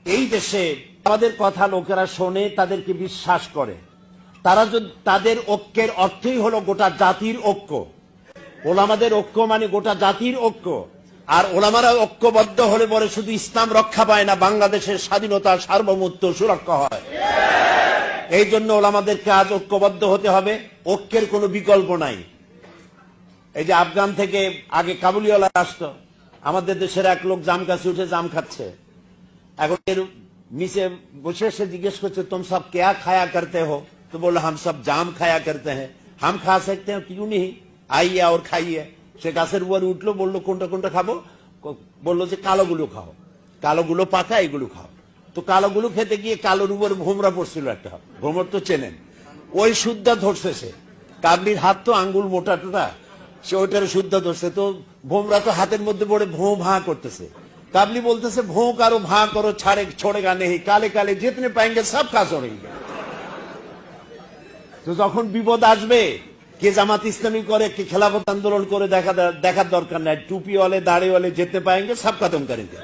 এই দেশে আমাদের কথা লোকেরা শোনে, তাদেরকে বিশ্বাস করে। তারা যদি তাদের ঐক্যের অর্থই হলো গোটা জাতির ঐক্য। ওলামাদের ঐক্য মানে গোটা জাতির ঐক্য। আর ওলামারা ঐক্যবদ্ধ হলে পরে শুধু ইসলাম রক্ষা পায় না, বাংলাদেশের স্বাধীনতা সার্বভৌমত্ব সুরক্ষা হয়। এই জন্য ওলামাদেরকে আজ ঐক্যবদ্ধ হতে হবে। ঐক্যের কোনো বিকল্প নাই। এই যে আফগান থেকে আগে কাবুলিওয়ালা আসতো, আমাদের দেশের এক লোক জাম গাছে উঠে জাম খাচ্ছে। এখন এর নিচে বসে সে জিজ্ঞেস করছে, তুম সব क्या खाया करते हो? तो बोला हम सब जाम खाया करते हैं। हम खा सकते हैं, क्यों नहीं, आइए और खाइए। সে গাছের উপর উঠলো, বললো কোনটা কোনটা খাবো? বললো যে কালোগুলো খাও, কালোগুলো পাকা, এগুলো খাও। তো কালোগুলো খেতে গিয়ে কালোর উপর ভোমরা পড়ছিল একটা, ভোমর তো চেনেন, ওই সুদ্ধা ধরছে সে। কাবলির হাত তো আঙ্গুল মোটা টোটা, সে ওইটার শুদ্ধ ধরছে। তো ভোমরা তো হাতের মধ্যে পড়ে ভোঁ ভাঁ করতেছে। কাবলি বলতেছে, ভোঁ কারো ভাঁ করো, छोड़ेगा नहीं, काले काले जितने पाएंगे सब खा छोड़ेंगे। তো যখন বিপদ আসবে, কে জামাত ইসলামী করে, কে খেলাফত আন্দোলন করে, দেখার দরকার নাই। টুপিওয়ালে দাড়িওয়ালে যেতে পাएंगे সব খতম করেंगे।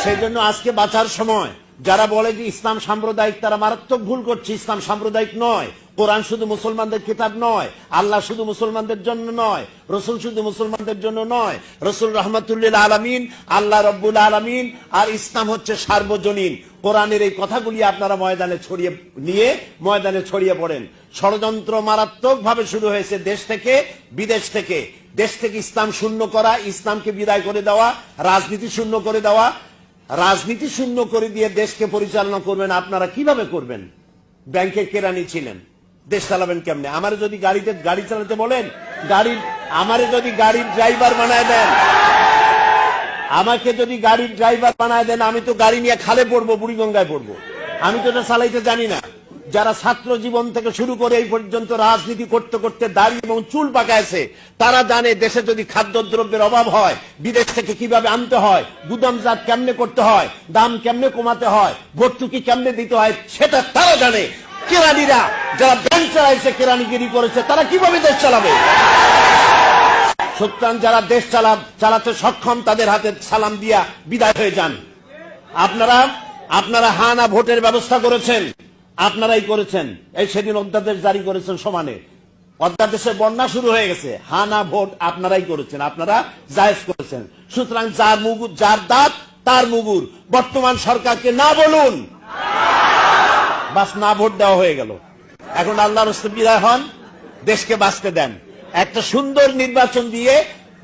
সেই জন্য আজকে বাঁচার সময় যারা বলে যে ইসলাম সাম্প্রদায়িক, তারা মারাত্মক ভুল করছে। ইসলাম সাম্প্রদায়িক নয়। কোরআন শুধু মুসলমানদের কিতাব নয়, আল্লাহ শুধু মুসলমানদের জন্য নয়, রসুল শুধু মুসলমানদের জন্য নয়। রসুল রহমতুল্লিল আলামিন, আল্লাহ রব্বুল আলামিন, আর ইসলাম হচ্ছে সার্বজনীন। কোরআনের এই কথাগুলি আপনারা ময়দানে ছড়িয়ে পড়েন। ষড়যন্ত্র মারাত্মক ভাবে শুরু হয়েছে দেশ থেকে বিদেশ থেকে। দেশ থেকে ইসলাম শূন্য করা, ইসলামকে বিদায় করে দেওয়া, রাজনীতি শূন্য করে দেওয়া। রাজনীতি শূন্য করে দিয়ে দেশকে পরিচালনা করবেন আপনারা কিভাবে করবেন? ব্যাংকের কেরানি ছিলেন, দেশ চালাবেন কেমনে? আমারে যদি গাড়ি চালাতে বলেন, আমারে যদি গাড়ির ড্রাইভার বানায় দেন, আমাকে যদি গাড়ির ড্রাইভার বানায় দেন, আমি তো গাড়ি নিয়ে খালে পড়বো, বুড়িগঙ্গায় পড়বো। আমি তো এটা চালাইতে জানি না। যারা ছাত্র জীবন থেকে শুরু করে এই পর্যন্ত রাজনীতি করতে করতে দাড়ি এবং চুল পাকাইছে, তারা জানে দেশে যদি খাদ্যদ্রব্যের অভাব হয়, বিদেশ থেকে কিভাবে আনতে হয়, গুদামজাত কেমনে করতে হয়, দাম কেমনে কমাতে হয়, ভর্তুকি কেমনে দিতে হয়, সেটা তারা জানে। কেরানিরা যারা ব্যাংক চালাইছে, কেরানিগিরি করেছে, তারা কিভাবে দেশ চালাবে? সুতরাং যারা দেশ চালাতে সক্ষম, তাদের হাতে সালাম দিয়া বিদায় হয়ে যান। আপনারা হা না ভোটের ব্যবস্থা করেছেন, আপনারাই করেছেন। এই সেদিন অধ্যাদেশ জারি করেছেন সমানে, অধ্যাদেশের বন্যা শুরু হয়ে গেছে। হা না ভোট আপনারাই করেছেন, আপনারা জায়েজ করেছেন। সুতরাং যার দাঁত তার মুগুর। বর্তমান সরকারকে না বলুন, বাস না ভোট দেওয়া হয়ে গেল। এখন আল্লাহর রাস্তায় বিদায় হন, দেশকে বাঁচতে দেন। একটা সুন্দর নির্বাচন দিয়ে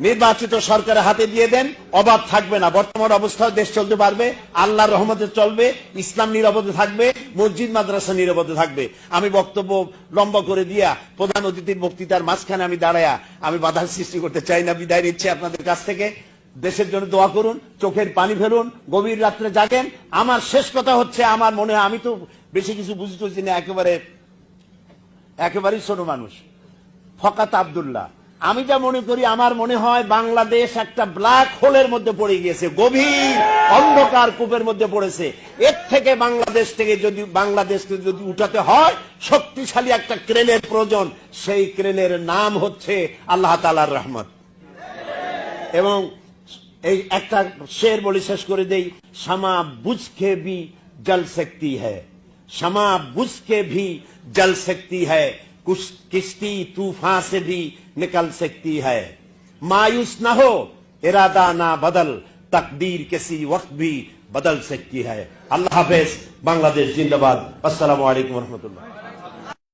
নির্বাচিত সরকারের হাতে দিয়ে দেন, অবাধ থাকবে না। বর্তমান অবস্থায় দেশ চলতে পারবে, আল্লাহর রহমতে চলবে, ইসলাম নিরাপদে থাকবে, মসজিদ মাদ্রাসা নিরাপদে থাকবে। আমি বক্তব্য লম্বা করে দিয়া প্রধান অতিথির বক্তৃতার মাঝখানে আমি দাঁড়ায়া আমি বাধার সৃষ্টি করতে চাই না। বিদায় নিচ্ছি আপনাদের কাছ থেকে। দেশের জন্য দোয়া করুন, চোখের পানি ফেলুন, গভীর রাত্রে জাগেন। আমার শেষ কথা হচ্ছে, আমার মনে হয়, আমি তো বেশি কিছু বুঝতেছি না, একেবারেই ছোট মানুষ, ফকাত আব্দুল্লাহ। আমি যা মনে করি, আমার মনে হয় বাংলাদেশ একটা ব্ল্যাক হোলের মধ্যে পড়ে গিয়েছে, গভীর অন্ধকার কূপের মধ্যে পড়েছে। এর থেকে বাংলাদেশকে যদি উঠাতে হয়, শক্তিশালী একটা ক্রেনের প্রয়োজন। সেই ক্রেনের নাম হচ্ছে আল্লাহ তাআলার রহমত। এবং এই একটা শের বলে শেষ করে দেই, শামা বুঝকে ভি জল सकती है, शमा बुझ के भी जल सकती है, किश्ती तूफान से भी निकल सकती है। मायूस न हो, इरादा ना बदल, तकदीर किसी वक्त भी बदल सकती है। अल्लाह हाफिज। बांग्लादेश जिंदाबाद। अस्सलामु अलैकुम रहमतुल्लाह।